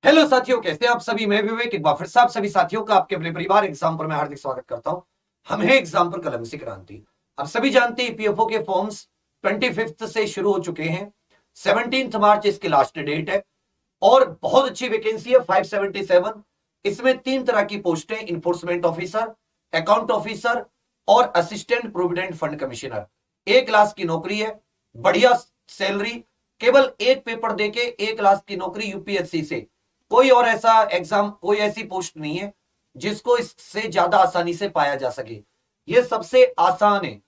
Hello साथियों, कैसे हैं आप सभी। मैं विवेक एक बार फिर से आप सभी साथियों का आपके अपने परिवार एग्जाम पर मैं हार्दिक स्वागत करता हूं। हम हैं एग्जाम पर कलम से क्रांति। आप सभी जानते हैं ईपीएफओ के फॉर्म्स 25 से शुरू हो चुके हैं। 17 मार्च इसकी लास्ट डेट है और बहुत अच्छी वैकेंसी है 577। इसमें 3 तरह की पोस्ट है, इन्फोर्समेंट ऑफिसर, अकाउंट ऑफिसर और assistant provident fund commissioner. 1 lakh की नौकरी है, बढ़िया सैलरी, केवल एक पेपर देके 1 लाख की नौकरी यूपीएससी से। कोई और ऐसा एग्जाम, कोई ऐसी पोस्ट नहीं है जिसको इससे ज्यादा आसानी से पाया जा सके। ये सबसे आसान है,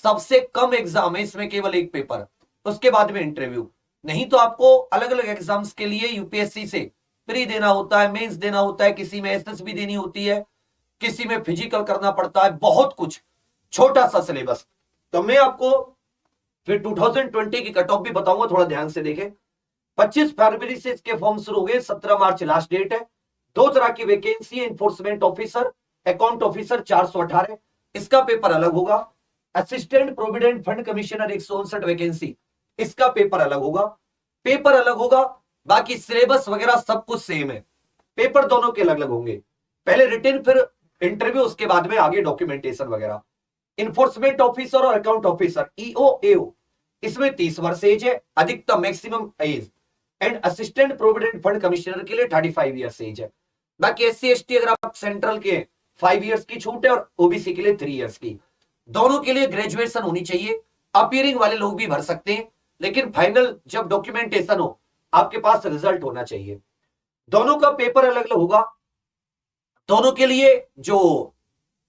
सबसे कम एग्जाम है, इसमें केवल एक पेपर, उसके बाद में इंटरव्यू। नहीं तो आपको अलग अलग एग्जाम्स के लिए यूपीएससी से प्री देना होता है, मेंस देना होता है, किसी में एसएसबी देनी होती है, किसी में फिजिकल करना पड़ता है, बहुत कुछ, छोटा सा सिलेबस। तो मैं आपको फिर 2020 की कट ऑफ भी बताऊंगा, थोड़ा ध्यान से देखें। 25 फरवरी से इसके फॉर्म शुरू हो गए, 17 मार्च लास्ट डेट है। 2 तरह की वैकेंसी है, इन्फोर्समेंट ऑफिसर, अकाउंट ऑफिसर 418, इसका पेपर अलग होगा। Assistant provident fund commissioner 159 vacancy, इसका पेपर अलग होगा। पेपर अलग होगा, बाकी सिलेबस वगैरह सब कुछ सेम है। पेपर दोनों के अलग अलग होंगे, पहले रिटन फिर इंटरव्यू, उसके बाद में आगे डॉक्यूमेंटेशन वगैरह। इन्फोर्समेंट ऑफिसर और अकाउंट ऑफिसर ईओ एओ, इसमें 30 वर्ष एज है, अधिकतम maximum age. And assistant provident fund commissioner के लिए 35 ईयर्स एज है। बाकी एससी एसटी अगर आप सेंट्रल के 5 ईयर्स की छूट है और ओबीसी के लिए 3 ईयर्स की। दोनों के लिए ग्रेजुएशन होनी चाहिए। अपियरिंग वाले लोग भी भर सकते हैं, लेकिन फाइनल जब डॉक्यूमेंटेशन हो आपके पास रिजल्ट होना चाहिए। दोनों का पेपर अलग अलग होगा। दोनों के लिए जो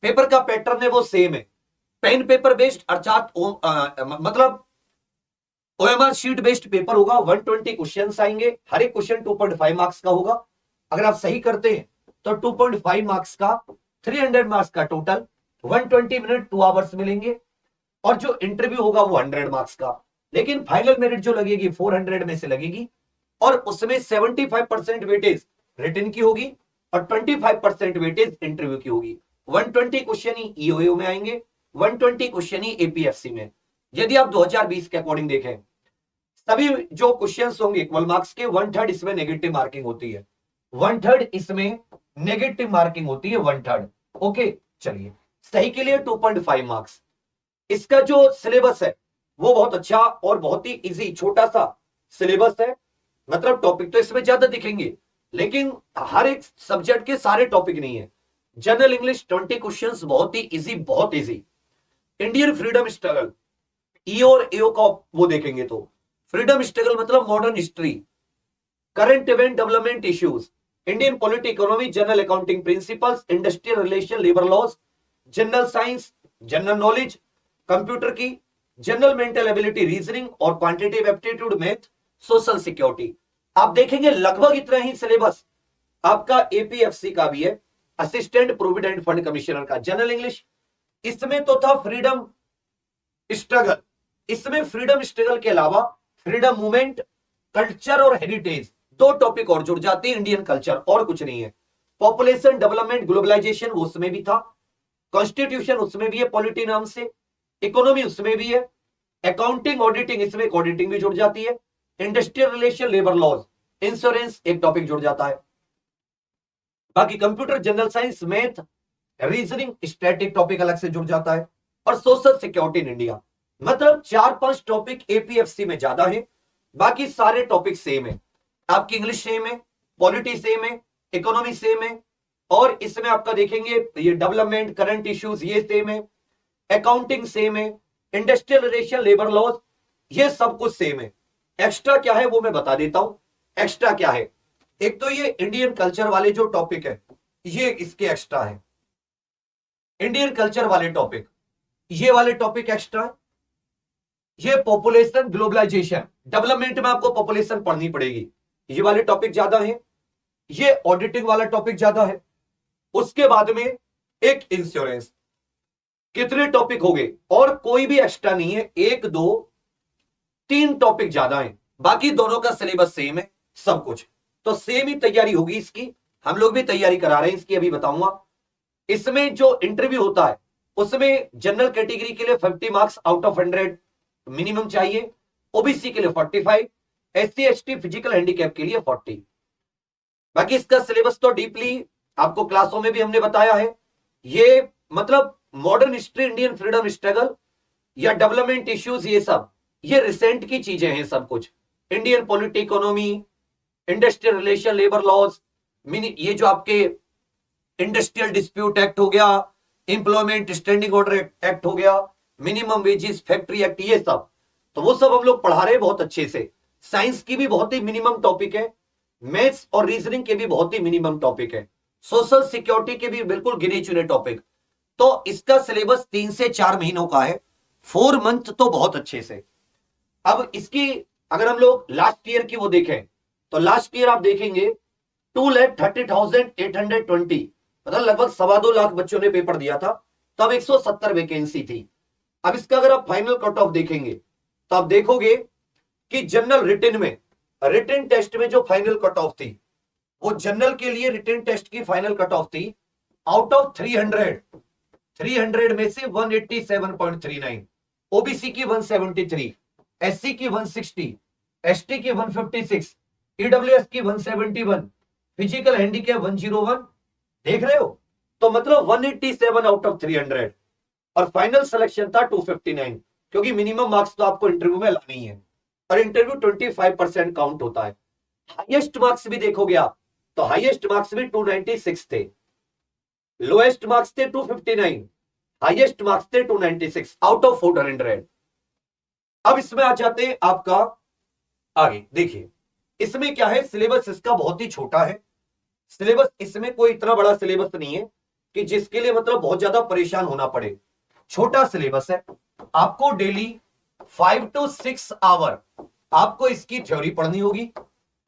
पेपर का पैटर्न है वो सेम है, पेन पेपर बेस्ड, अर्थात मतलब ओएमआर शीट बेस्ड पेपर होगा। 120 क्वेश्चंस आएंगे, हर एक क्वेश्चन 2.5 मार्क्स का होगा। अगर आप सही करते हैं तो 2.5 मार्क्स का, 300 मार्क्स का टोटल, 120 मिनट 2 आवर्स मिलेंगे। और जो इंटरव्यू होगा वो 100 मार्क्स का, लेकिन फाइनल मेरिट जो लगेगी 400 में से लगेगी। और उसमें 75% वेटेज रिटन की होगी और 25% वेटेज इंटरव्यू की होगी। 120 क्वेश्चन ही ईओयू में आएंगे, 120 क्वेश्चन ही एपीएफसी में। यदि आप 2020 के अकॉर्डिंग देखें, सभी जो क्वेश्चंस होंगे इक्वल मार्क्स के, 1/3 इसमें नेगेटिव मार्किंग होती है, 1/3 इसमें नेगेटिव मार्किंग होती है, 1/3। ओके, चलिए, सही के लिए 2.5 मार्क्स। इसका जो सिलेबस है वो बहुत अच्छा और बहुत ही इजी, छोटा सा सिलेबस है। मतलब टॉपिक तो इसमें ज्यादा दिखेंगे, लेकिन हर एक सब्जेक्ट के सारे टॉपिक नहीं है। जनरल इंग्लिश 20 क्वेश्चंस, बहुत ही इजी, बहुत easy. Indian freedom struggle, E और एओ का वो देखेंगे तो फ्रीडम स्ट्रगल मतलब modern history, current event, development issues, Indian polity, economy, general accounting principles, industrial relation, labour laws, general science, general knowledge, computer की, जनरल मेंटल एबिलिटी, रीजनिंग और quantitative aptitude, math, social security. आप देखेंगे लगभग इतना ही syllabus आपका APFC का भी है, असिस्टेंट प्रोविडेंट फंड कमिश्नर का। जनरल इंग्लिश इसमें तो था फ्रीडम स्ट्रगल, इसमें फ्रीडम स्ट्रगल के अलावा फ्रीडम मूवमेंट, कल्चर और हेरिटेज, 2 टॉपिक और जुड़ जाते हैं, इंडियन कल्चर और कुछ नहीं है। पॉपुलेशन डेवलपमेंट ग्लोबलाइजेशन वो उसमें भी था, कॉन्स्टिट्यूशन उसमें भी है पॉलिटी नाम से, इकोनॉमी उसमें भी है, अकाउंटिंग ऑडिटिंग, इसमें ऑडिटिंग भी जुड़ जाती है, industrial relation, labour laws, insurance एक टॉपिक जुड़ जाता है। बाकी computer, general science, math, reasoning, static topic अलग से जुड़ जाता है, और सोशल सिक्योरिटी इन इंडिया। मतलब 4-5 टॉपिक एपीएफसी में ज्यादा है, बाकी सारे टॉपिक सेम है। आपकी इंग्लिश सेम है, पॉलिटी सेम है, इकोनॉमी सेम है, और इसमें आपका देखेंगे ये डेवलपमेंट, करंट इश्यूज ये सेम है, अकाउंटिंग सेम है, इंडस्ट्रियल रिलेशन, लेबर लॉज, ये सब कुछ सेम है। एक्स्ट्रा क्या है वो मैं बता देता हूं। एक्स्ट्रा क्या है, एक तो ये इंडियन कल्चर वाले जो टॉपिक है ये इसके एक्स्ट्रा है। इंडियन कल्चर वाले टॉपिक, ये वाले टॉपिक एक्स्ट्रा है। ये पॉपुलेशन ग्लोबलाइजेशन, डेवलपमेंट में आपको पॉपुलेशन पढ़नी पड़ेगी, ये वाले टॉपिक ज्यादा है। ये ऑडिटिंग वाला टॉपिक ज्यादा है। उसके बाद में एक इंश्योरेंस, कितने टॉपिक हो गए, और कोई भी एक्स्ट्रा नहीं है, 1 2 3 टॉपिक ज्यादा है, बाकी दोनों का सिलेबस सेम है, सब कुछ तो सेम ही तैयारी होगी इसकी। हम लोग भी तैयारी करा रहे हैं इसकी, अभी बताऊंगा। इसमें जो इंटरव्यू होता है उसमें जनरल कैटेगरी के लिए 50 मार्क्स आउट ऑफ 100 मिनिमम चाहिए, ओबीसी के लिए 45, एससी एसटी फिजिकल हैंडीकैप के लिए 40। बाकी इसका सिलेबस तो डीपली आपको क्लासों में भी हमने बताया है। ये मतलब modern history, Indian freedom struggle या डेवलपमेंट इश्यूज, ये सब ये रिसेंट की चीजें हैं सब कुछ। Indian polity, economy, industrial relation, labour laws, ये जो आपके इंडस्ट्रियल डिस्प्यूट एक्ट हो गया, इंप्लॉयमेंट स्टैंडिंग ऑर्डर एक्ट हो गया, मिनिमम वेजेस फैक्ट्री एक्ट, ये सब तो वो सब हम लोग पढ़ा रहे हैं बहुत अच्छे से। साइंस की भी बहुत ही मिनिमम टॉपिक है, मैथ्स और रीजनिंग के भी बहुत ही मिनिमम टॉपिक है, सोशल सिक्योरिटी के भी बिल्कुल गिने चुने टॉपिक। तो इसका सिलेबस 3 से 4 महीनों का है, 4 मंथ तो बहुत अच्छे से। अब इसकी अगर हम लोग लास्ट ईयर की वो देखें तो लास्ट ईयर आप देखेंगे 2,30,820, मतलब लगभग 2.25 लाख बच्चों ने पेपर दिया था, तब 170 वैकेंसी थी। अब इसका अगर आप फाइनल कट ऑफ देखेंगे तो आप देखोगे कि जनरल रिटन में, रिटन टेस्ट में जो फाइनल कट ऑफ थी, वो जनरल के लिए रिटन टेस्ट की फाइनल कट ऑफ थी आउट ऑफ 300 में से 187.39, ओबीसी की 173, एससी की 160, एसटी की 156, ईडब्ल्यूएस की 171, फिजिकल हैंडीकैप 101। देख रहे हो? तो मतलब 187 आउट ऑफ 300 और फाइनल सिलेक्शन था 259, क्योंकि मिनिमम मार्क्स तो आपको इंटरव्यू में लानी है और इंटरव्यू 25% काउंट होता है। हाईएस्ट मार्क्स भी देखोगे आप तो हाईएस्ट मार्क्स भी 296 थे, लोएस्ट मार्क्स थे 259, हाईएस्ट मार्क्स थे 296 आउट ऑफ 400। अब इसमें आ जाते हैं आपका आगे। देखिए इसमें क्या है, सिलेबस इसका बहुत ही छोटा है। सिलेबस इसमें कोई इतना बड़ा सिलेबस नहीं है कि जिसके लिए मतलब बहुत ज्यादा परेशान होना पड़े। छोटा सिलेबस है। आपको डेली 5 to 6 आवर आपको इसकी थ्योरी पढ़नी होगी,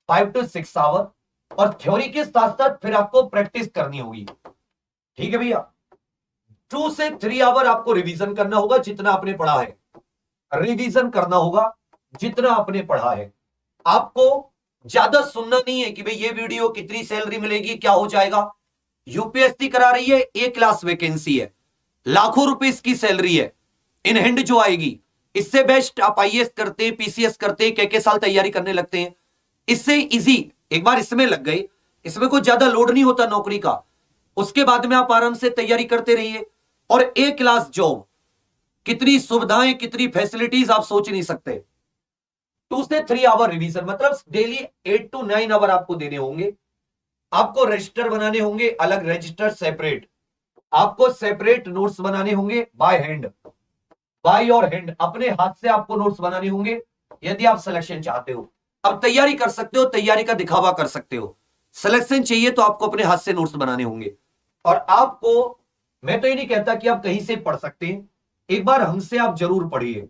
5 to 6 आवर, और थ्योरी के साथ साथ फिर आपको प्रैक्टिस करनी होगी। ठीक है भैया? 2 से 3 आवर आपको रिवीजन करना होगा, जितना आपने पढ़ा है रिवीजन करना होगा, जितना आपने पढ़ा है। आपको ज्यादा सुनना नहीं है कि भाई ये वीडियो कितनी सैलरी मिलेगी, क्या हो जाएगा। यूपीएससी करा रही है, एक क्लास वैकेंसी है, लाखों रुपए इसकी सैलरी है इन हैंड जो आएगी। इससे बेस्ट आप आईएएस करते हैं, पीसीएस करते हैं, के साल तैयारी करने लगते हैं। इससे इजी एक बार इसमें लग गए, इसमें कोई ज्यादा लोड नहीं होता नौकरी का। उसके बाद में आप आराम से तैयारी करते रहिए। और एक क्लास जॉब, कितनी सुविधाएं, कितनी फैसिलिटीज आप सोच नहीं सकते। 2 से 3 आवर रिवीजन मतलब डेली 8 to 9 आवर आपको देने होंगे। आपको रजिस्टर बनाने होंगे, अलग रजिस्टर सेपरेट। आपको सेपरेट नोट्स बनाने होंगे बाय हैंड, बाय और हैंड, अपने हाथ से आपको नोट्स बनाने होंगे यदि आप सिलेक्शन चाहते हो। अब तैयारी कर सकते हो, तैयारी का दिखावा कर सकते हो। सिलेक्शन चाहिए तो आपको अपने हाथ से नोट्स बनाने होंगे। और आपको, मैं तो ये नहीं कहता कि आप कहीं से पढ़ सकते हैं, एक बार हमसे आप जरूर पढ़िए,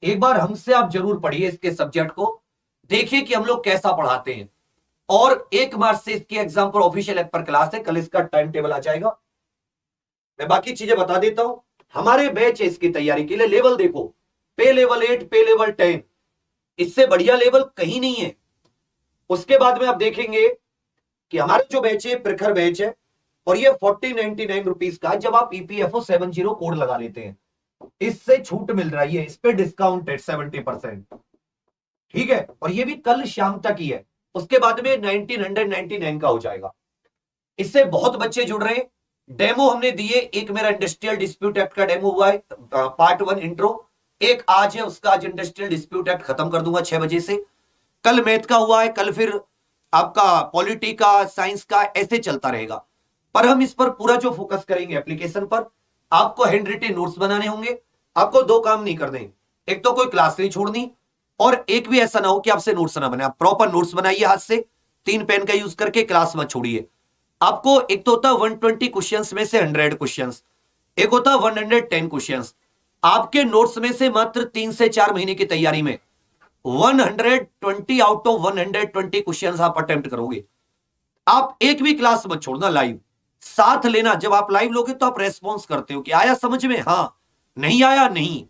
एक बार हमसे आप जरूर पढ़िए इसके सब्जेक्ट को, देखिए कि हम लोग कैसा पढ़ाते हैं। और 1 मार्च से इसके एग्जाम पर ऑफिशियल ऐप पर क्लास है, कल इसका टाइम टेबल आ जाएगा। मैं बाकी चीजें बता देता हूं। हमारे बैच है इसकी तैयारी के लिए, लेवल देखो, पे लेवल 8, पे लेवल 10, इससे बढ़िया लेवल कहीं नहीं है। उसके बाद में आप देखेंगे कि हमारे जो बैच है प्रखर बैच है, और ये 4099 रुपीज का, जब आप ईपीएफओ 70 कोड लगा लेते हैं इससे छूट मिल रही है, इस पे डिस्काउंट है 70%। ठीक है? और ये भी कल शाम तक ही है, उसके बाद में 1999 का हो जाएगा। इससे बहुत बच्चे जुड़ रहे हैं। डेमो हमने दिए, एक मेरा इंडस्ट्रियल डिस्प्यूट एक्ट का डेमो हुआ है, पार्ट 1 इंट्रो, एक आज है उसका, आज इंडस्ट्रियल डिस्प्यूट एक्ट खत्म कर दूंगा 6 बजे से। कल मैथ का हुआ है, कल फिर आपका पॉलिटी का, साइंस का, ऐसे चलता रहेगा। पर हम इस पर पूरा जो फोकस करेंगे एप्लीकेशन पर। आपको हैंड रिटेन नोट्स बनाने होंगे। आपको 2 काम नहीं करने, एक तो कोई क्लास नहीं छोड़नी, और एक भी ऐसा ना हो कि आपसे नोट्स ना बने। आप प्रॉपर नोट्स बनाइए हाथ से, 3 पेन का यूज करके, क्लास मत छोड़िए। आपको एक तो होता है 120 क्वेश्चंस में से 100 क्वेश्चंस, एक होता है 110 क्वेश्चंस। आपके नोट्स में से मात्र 3 से 4 महीने की तैयारी में 120 आउट ऑफ 120 क्वेश्चंस आप अटेम्प्ट करोगे। आप एक भी क्लास मत छोड़ना, लाइव साथ लेना। जब आप लाइव लोगे तो आप रेस्पॉन्स करते हो कि आया समझ में, हाँ, नहीं आया नहीं।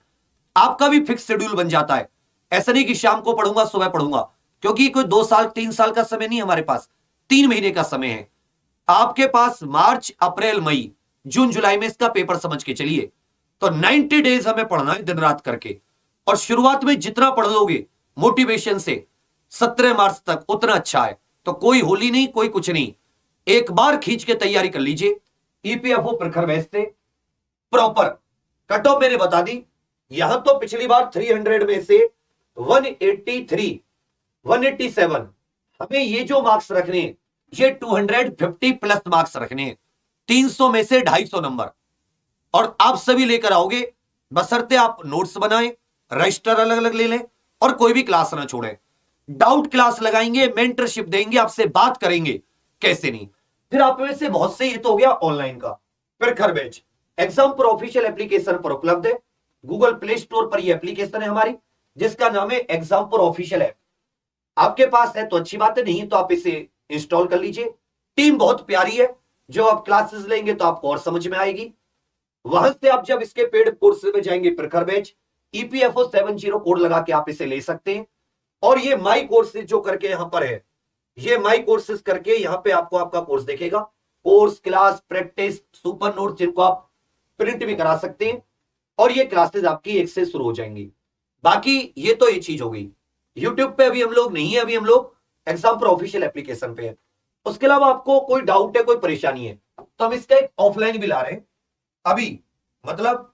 आपका भी फिक्स शेड्यूल बन जाता है। ऐसा नहीं कि शाम को पढ़ूंगा सुबह पढ़ूंगा, क्योंकि कोई 2 साल 3 साल का समय नहीं, हमारे पास 3 महीने का समय है। आपके पास मार्च, अप्रैल, मई, जून, जुलाई में इसका पेपर समझ के चलिए। तो 90 डेज हमें पढ़ना है दिन रात करके। और शुरुआत में जितना पढ़ लोगे मोटिवेशन से 17 मार्च तक, उतना अच्छा है। तो कोई होली नहीं, कोई कुछ नहीं, एक बार खींच के तैयारी कर लीजिए। ईपीएफओ प्रखर बैच से प्रॉपर कट ऑफ मैंने बता दी। यहां तो पिछली बार 300 में से 183 187 हमें ये जो मार्क्स रखने हैं, ये 250 प्लस मार्क्स रखने हैं, 300 में से 250 नंबर, और आप सभी लेकर आओगे, बशर्ते आप नोट्स बनाएं, रजिस्टर अलग अलग ले लें और कोई भी क्लास ना छोड़ें। डाउट क्लास लगाएंगे, मेंटरशिप देंगे, आपसे बात करेंगे, कैसे नहीं। फिर आप में से बहुत से, ये तो हो गया ऑनलाइन का। फिर घर बैच एग्जाम पर ऑफिशियल एप्लीकेशन पर उपलब्ध है, गूगल प्ले स्टोर पर ये एप्लीकेशन है हमारी, जिसका नाम है एग्जाम पर ऑफिशियल ऐप। आपके पास है तो अच्छी बात है, नहीं तो आप इसे इंस्टॉल कर लीजिए। टीम बहुत प्यारी है, जो आप क्लासेस लेंगे तो आपको और समझ में आएगी। वहां से आप जब इसके पेड कोर्स में जाएंगे, प्रखर बैच ईपीएफओ 70 कोड लगा के आप इसे ले सकते हैं। और ये माई कोर्सेज जो करके यहां पर है, ये माई कोर्सेज करके यहां पे आपको आपका कोर्स देखेगा, course, class, practice, super notes, जिनको आप प्रिंट भी करा सकते हैं। और ये क्लासेस आपकी 1 से शुरू हो जाएंगी। बाकी ये तो ये चीज हो गई। यूट्यूब पे अभी हम लोग नहीं है, अभी हम लोग एग्जाम पर ऑफिशियल एप्लीकेशन पे है। उसके अलावा आपको कोई डाउट है, कोई परेशानी है, तो हम इसका एक ऑफलाइन भी ला रहे हैं अभी, मतलब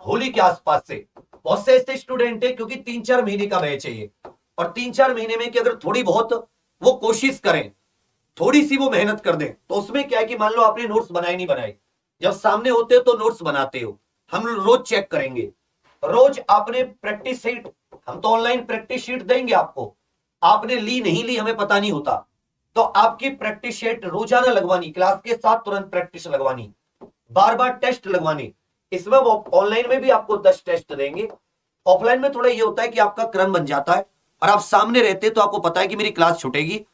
होली के आसपास से। बहुत से ऐसे स्टूडेंट है, क्योंकि 3-4 महीने का बैच है ये, और 3-4 महीने में कि अगर थोड़ी बहुत वो कोशिश करें, थोड़ी सी वो मेहनत कर दें, तो उसमें क्या है कि मान लो आपने नोट्स बनाए नहीं बनाए, जब सामने होते हो तो नोट्स बनाते हो, हम रोज चेक करेंगे। रोज आपने प्रैक्टिस शीट, हम तो ऑनलाइन प्रैक्टिस शीट देंगे आपको, आपने ली नहीं ली हमें पता नहीं होता, तो आपकी प्रैक्टिस शीट रोजाना लगवानी, क्लास के साथ तुरंत प्रैक्टिस लगवानी, बार बार टेस्ट लगवाने। इसमें ऑनलाइन में भी आपको 10 टेस्ट देंगे। ऑफलाइन में थोड़ा ये होता है कि आपका क्रम बन जाता है, और आप सामने रहते तो आपको पता है कि मेरी क्लास छूटेगी,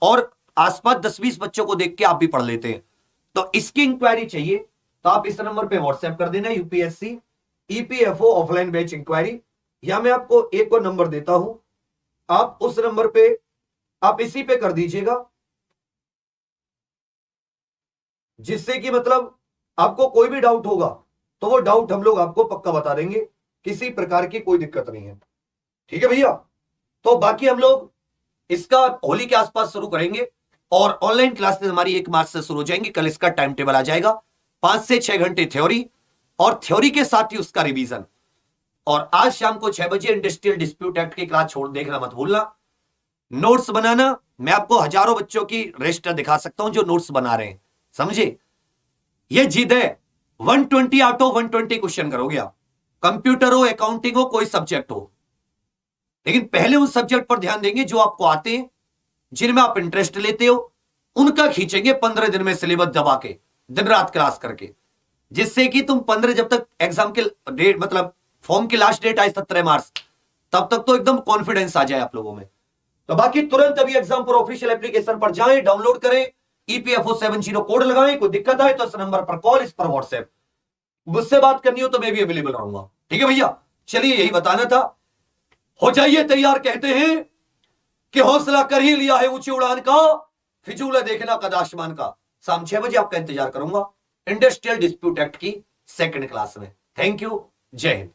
और आसपास 10-20 बच्चों को देख के आप भी पढ़ लेते हैं। तो इसकी इंक्वायरी चाहिए तो आप इस नंबर पे व्हाट्सएप कर देना, UPSC EPFO offline batch inquiry. या मैं आपको एक और नंबर देता हूं, आप उस नंबर पे, आप इसी पे कर दीजिएगा, जिससे कि मतलब आपको कोई भी डाउट होगा तो वो डाउट हम लोग आपको पक्का बता देंगे, किसी प्रकार की कोई दिक्कत नहीं है। ठीक है भैया। तो बाकी हम लोग इसका होली के आसपास शुरू करेंगे, और ऑनलाइन क्लासेस हमारी 1 मार्च से शुरू हो जाएंगी। कल इसका टाइम टेबल आ जाएगा, 5 से 6 घंटे थ्योरी, और थ्योरी के साथ ही उसका रिवीजन। और आज शाम को 6 बजे इंडस्ट्रियल डिस्प्यूट एक्ट की क्लास छोड़ देखना मत भूलना। नोट्स बनाना, मैं आपको हजारों बच्चों की रजिस्टर दिखा सकता हूं जो नोट्स बना रहे हैं, समझे। ये जिद है, 120 आउट ऑफ 120 क्वेश्चन करोगे आप, कंप्यूटर हो, अकाउंटिंग हो, कोई सब्जेक्ट हो। लेकिन पहले उन सब्जेक्ट पर ध्यान देंगे जो आपको आते हैं, जिनमें आप इंटरेस्ट लेते हो, उनका खींचेंगे 15 दिन में सिलेबस दबा के, दिन रात क्लास करके, जिससे कि तुम 15, जब तक एग्जाम के डेट, मतलब फॉर्म की लास्ट डेट आए 17 मार्च, तब तक तो एकदम कॉन्फिडेंस आ जाए आप लोगों में। तो बाकी तुरंत अभी एग्जाम पर ऑफिशियल एप्लीकेशन पर जाएं, डाउनलोड करें, ईपीएफओ 70 कोड लगाएं। कोई दिक्कत आए तो इस नंबर पर कॉल, इस पर व्हाट्सएप, मुझसे बात करनी हो तो मैं भी अवेलेबल रहूंगा। ठीक है भैया, चलिए यही बताना था। हो जाइए तैयार, कहते हैं कि हौसला कर ही लिया है ऊंची उड़ान का, फिजूल है देखना कद आसमान का। शाम 6 बजे आपका इंतजार करूंगा इंडस्ट्रियल डिस्प्यूट एक्ट की 2nd क्लास में। थैंक यू, जय हिंद।